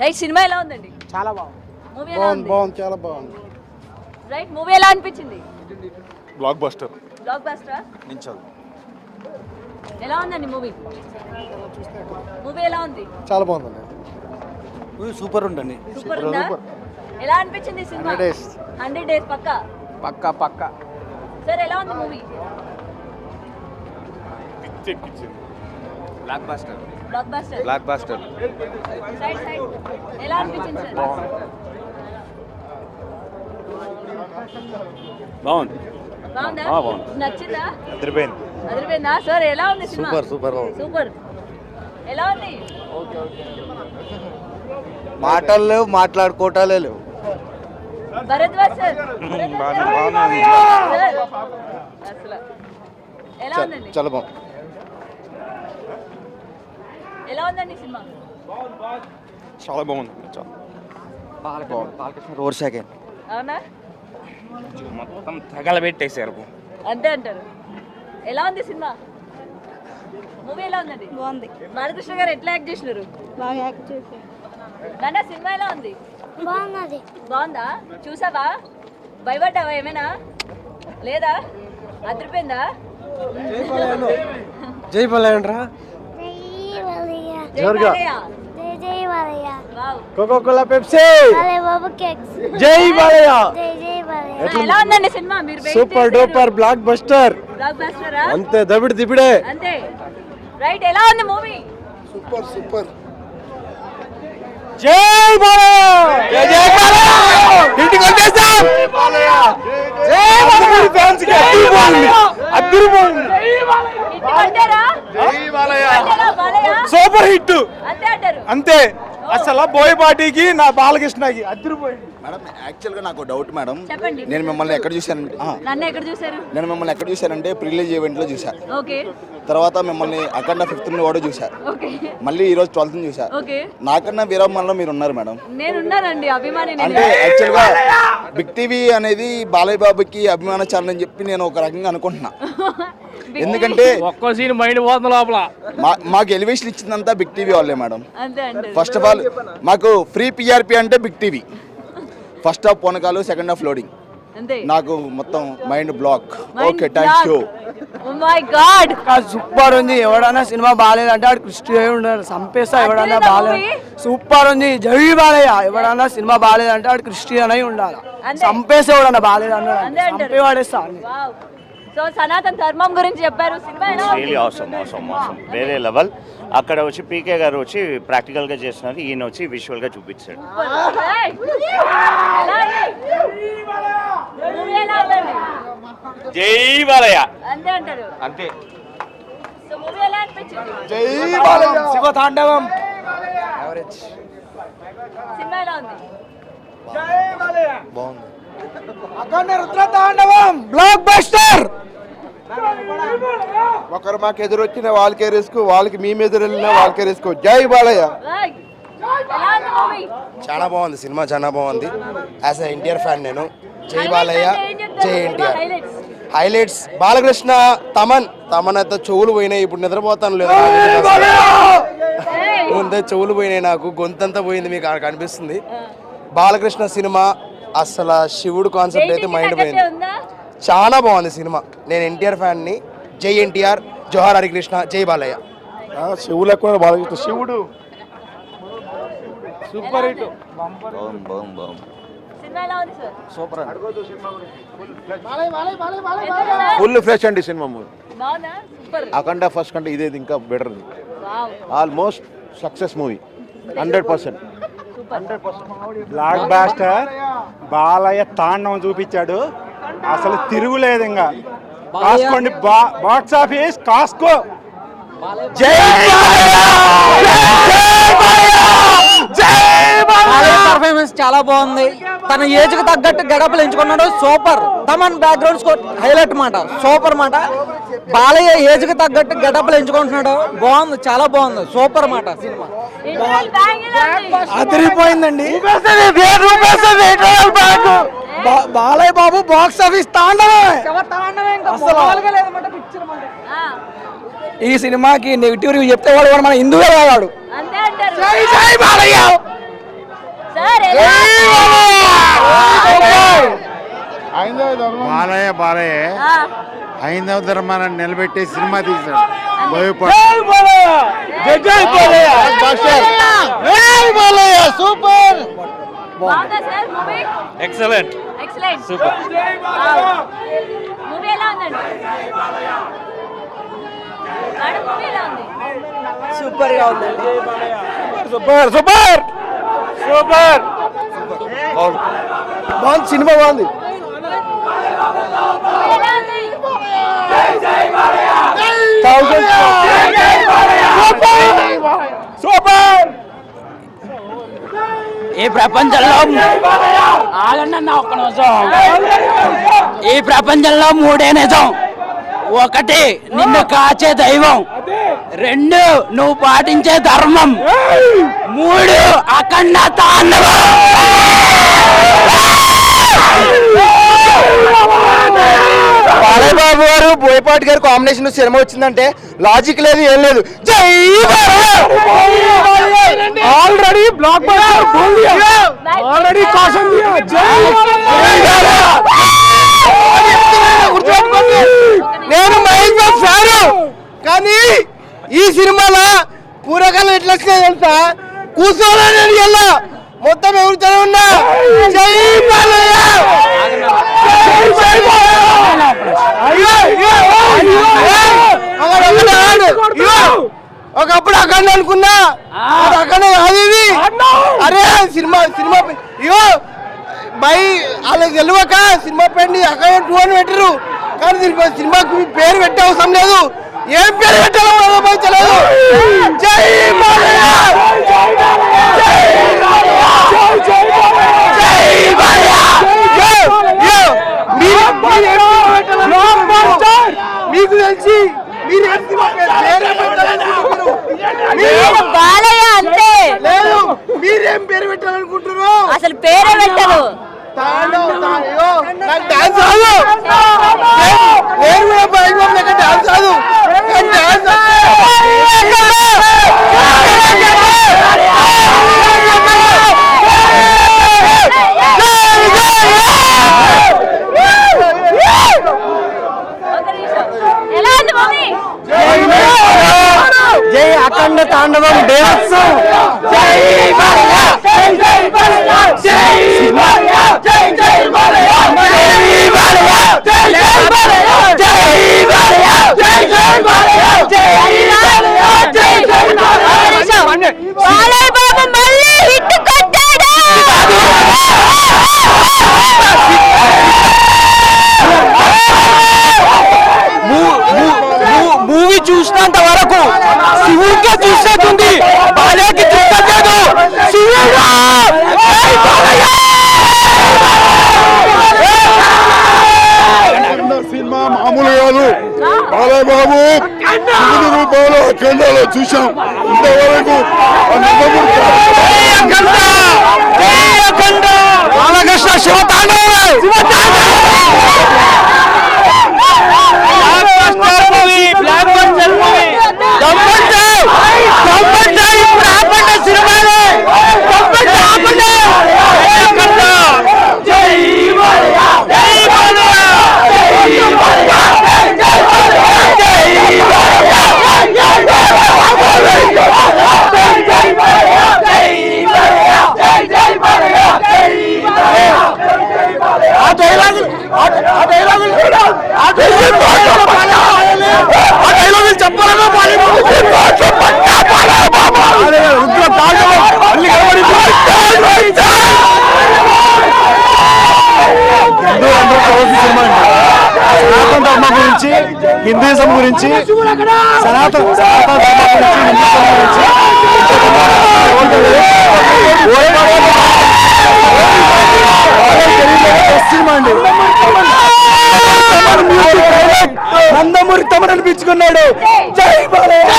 Right, cinema ఎలా ఉందండి? చాలా బాగుంది. మూవీ ఎలా ఉంది? బాగుంది, చాలా బాగుంది. రైట్, మూవీ ఎలా అనిపించింది? Blockbuster. బ్లాక్ బస్టర్ నించాలి. ఎలా ఉందండి మూవీ? మూవీ ఎలా ఉంది? చాలా బాగుందండి. సూపర్ ఉండండి. సూపర్ ఉందా? ఎలా అనిపించింది సినిమా? 100 days పక్కా. పక్కా సార్ ఎలా ఉంది movie? Block buster. Blockbuster. Block buster. Side ఎలా అనిపించింది సార్? బాగుంది. బాగుందా? బాగుంది. నచ్చిందా? అదిరిపోయిందా? సార్ ఎలా ఉంది సినిమా? సూపర్. సూపర్. ఎలా ఉంది? మాటలు లేవు, మాట్లాడుకోవటాలే లేవు. భరద్వాజ్ సార్ బాగుంది. సార్, అసలు ఎలా ఉందండి? చాలా బాగుంది. ఎలా ఉందండి సినిమా? చాలా బాగుంది. బాలకృష్ణ రోడ్ సెకండ్ అవునా? మొత్తం తగలబెట్టేశారు. అంతే అంటారు. ఎలా ఉంది సినిమా? మూవీ ఎలా ఉందండి? బాగుంది. బాలకృష్ణ గారు ఎట్లా యాక్ట్ చేసినారు? బాగా యాక్ట్ చేశారు. నాన్న సినిమా ఎలా ఉంది? బాగున్నది. బాగుందా? చూసావా? భయపడ్డావా ఏమైనా? లేదా? అదిరిపోయిందా? జై బాలయ్య. కోకోకోలా, పెప్సీ, జై బాలయ్య. ఎలా ఉందండి సినిమా? మీరు సూపర్ డూపర్ బ్లాక్ బస్టర్. బ్లాక్ బస్టరా? అంతే, దబిడి దిబిడే. అంతే. రైట్, ఎలా ఉంది మూవీ? సూపర్. జై బాలయ్య. జై బాలయ్య. ఇంటికి వచ్చేసాం. జై బాలయ్య. ఫ్యాన్స్ కి అదిరిపోయింది. Super hit. అంతే అంటారు. అంతే. అసలు బోయపాటికి నా బాలకృష్ణకి అదిరిపోయింది. మేడం, యాక్చువల్గా నాకు డౌట్ మేడం. చెప్పండి. నేను మిమ్మల్ని ఎక్కడ చూశానంటే నన్ను ఎక్కడ చూసారు? నేను మిమ్మల్ని ఎక్కడ చూశానంటే ప్రివిలేజ్ ఈవెంట్లో చూశాను. ఓకే. తర్వాత మిమ్మల్ని అఖండ 5th కూడా చూశాను. ఓకే. మళ్ళీ ఈరోజు 12th చూశాను. ఓకే. నాకన్నా వీరమ్మలో మీరు ఉన్నారు మేడం. నేను ఉన్నానండి, అభిమాని. అంటే యాక్చువల్గా బిగ్ టీవీ అనేది బాలయ్య బాబుకి అభిమాన ఛానల్ అని చెప్పి నేను ఒక రకంగా అనుకుంటున్నా. ఎందుకంటే ఒక్కో సీన్ మైండ్ పోతుంది లోపల. మాకు ఎలివేషన్ ఇచ్చిందంతా బిగ్ టీవీ వాళ్ళే మేడం. అంతే అండి. ఫస్ట్ ఆఫ్ ఆల్ మాకు ఫ్రీ పిఆర్పి అంటే బిగ్ టీవీ. ఫస్ట్ హాఫ్ పోనకాలు, సెకండ్ హాఫ్ లోడింగ్. అంతే. నాకు మొత్తం mind block. Okay, thank you. Oh my god, super ఉంది. ఎవడన్నా సినిమా బాగాలేదంటే ఆడు కృష్ణ ఉండాలి, చంపేస్తా. ఎవడన్నా బాగాలేదు, సూపర్ ఉంది. జై బాలయ్య. ఎవడన్నా సినిమా బాగాలేదంటే ఆడు క్రిస్టియన్ అయి ఉండాలి. చంపేస్తే ఎవడన్నా బాగాలేదు అన్నాడు, చంపే వాడేస్తా. సో సనాతన్ ధర్మం గురించి చెప్పారు. సినిమా ఎలా ఉంది? అవసరం వేరే లెవెల్. అక్కడ వచ్చి పీకే గారు వచ్చి ప్రాక్టికల్ గా చేస్తున్నారు, ఈయన వచ్చి విజువల్ గా చూపించాడు. జై బాలయ్య. అంతే అంటారు. అంతే. సో మూవీ ఎలా అనిపించింది? జై బాలయ్య. శివ తాండవం. సినిమా ఎలా ఉంది? బాగుంది. అఖండ రుద్ర తాండవం బ్లాక్ బస్టర్. ఒకరు మాకు ఎదురొచ్చిన వాళ్ళకే రిస్క్, వాళ్ళకి మేము ఎదురు వెళ్ళిన వాళ్ళకే రిస్క్. జై బాలయ్య. ఎలా ఉంది మూవీ? చాలా బాగుంది సినిమా, చాలా బాగుంది. యాజ్ ఎ ఎన్టీఆర్ ఫ్యాన్ నేను. జై బాలయ్య, జై ఎన్టీఆర్. హైలైట్స్ బాలకృష్ణ, తమన్ అయితే చెవులు పోయినాయి. ఇప్పుడు నిద్రపోతాను లేదు, ముందే చెవులు పోయినాయి, నాకు గొంతంతా పోయింది. మీకు కనిపిస్తుంది. బాలకృష్ణ సినిమా అసలు శివుడు కాన్సెప్ట్ అయితే మైండ్ పోయింది. చాలా బాగుంది సినిమా. నేను ఎన్టీఆర్ ఫ్యాన్ని. జై ఎన్టీఆర్, జోహార్ హరికృష్ణ, జై బాలయ్య. శివులు ఎక్కువ, బాలకృష్ణ శివుడు. Super hit. సూపర్ అండి. ఫుల్ ఫ్రెష్ అండి సినిమా. అఖండ ఫస్ట్ కంటే ఇదే ఇంకా better. Almost success movie. 100%. Blockbuster. Balayya తాండవం చూపించాడు, అసలు తిరుగులేదు. ఇంకా కాసుకోండి, బాక్స్ ఆఫీస్ కాస్కో. జై పర్ఫార్మెన్స్ చాలా బాగుంది. తన ఏజ్ కు తగ్గట్టు గడపలు ఎంచుకున్నాడు. Super. Thaman background score highlight మాట, సూపర్ మాట. బాలయ్య ఏజ్ కు తగ్గట్టు గడపలు ఎంచుకుంటున్నాడు. బాగుంది, చాలా బాగుంది, సూపర్ మాట. Cinema అదిరిపోయిందండి. Balayya Babu box office తాండవే. ఈ సినిమాకి నెగిటివ్ రివ్యూ చెప్తే వాడు మన హిందువే వాడు. అంతే అంటారు. జై బాలయ్య. సార్ బాలయ్య హైందవ ధర్మాన్ని నిలబెట్టి సినిమా తీశాడు. సూపర్ బాగుందా sir movie? Excellent. Excellent. Super. Movie ఎలా ఉందండి? మేడం మూవీ ఎలా ఉంది? సూపర్ గా ఉందండి. సూపర్ సూపర్ సూపర్ బాగుంది, సినిమా బాగుంది. మూవీ ఎలా ఉంది? సూపర్ ఈ ప్రపంచంలో ఆగండి ఒక్క నిమిషం. ఈ ప్రపంచంలో మూడే నిజం. ఒకటి నిన్ను కాచే దైవం, రెండు నువ్వు పాటించే ధర్మం, మూడు అఖండ తాండవం. బాలయ్య బాబు గారు బోయపాటి గారు కాంబినేషన్ సినిమా వచ్చిందంటే లాజిక్ లేదు, ఏం లేదు. జై already block buster already caution నేను మహేష్ బాబు ఫ్యాను, కానీ ఈ సినిమాలో పూరకాలం ఎట్లా వచ్చినాయి తెలుసా? కూర్చోలేని ఎలా మొత్తం ఎవరితో ఉన్నా జై బాలయ్య. ఒకప్పుడు అక్కడ అనుకున్నా, అక్కడ కాదు ఇది. అరే సినిమా సినిమా ఇగో బై వాళ్ళకి తెలియక సినిమా పెట్టి అక్కడ 2 అని పెట్టరు, కానీ దీనికి సినిమాకి పేరు పెట్టే అవసరం లేదు. ఏం పేరు పెట్టాలో తెలియదు. జై బాలయ్య. మీకు తెలిసి బాలయ్య అంతే లేదు, మీరేం పేరు పెట్టాలనుకుంటున్నారు? అసలు పేరే పెట్టరు. నాకు డాన్స్ రాదు, నేను కూడా భయపడి నాకు డాన్స్ రాదు, కానీ డాన్స్ ఎలా ఉంది మూవీ? జై అఖండ తాండవం దేవోత్సవం. జై బాలయ్య జై జై బాలయ్య జై బాలయ్య జై జై బాలయ్య జై బాలయ్య జై జై బాలయ్య జై బాలయ్య జై జై బాలయ్య జై బాలయ్య జై జై బాలయ్య. బాలయ్య బాబు మళ్ళీ హిట్ కొట్టాడు. మూవీ చూసినంత వరకు శివుడిగా చూసినట్టుంది, బాలయ్యకి చూడలేదు. శివుడు సినిమా మామూలు కాదు. బాలయ్య బాబు శివుని రూపంలో అఖండాలో చూశాం. ఇంతవరకు బాలకృష్ణ శివతాండవం సనాతన ధర్మం గురించి, హిందూయిజం గురించి, సనాతన ధర్మం గురించి, హిందూయిజం గురించి నందమూరి తమను అనిపించుకున్నాడు.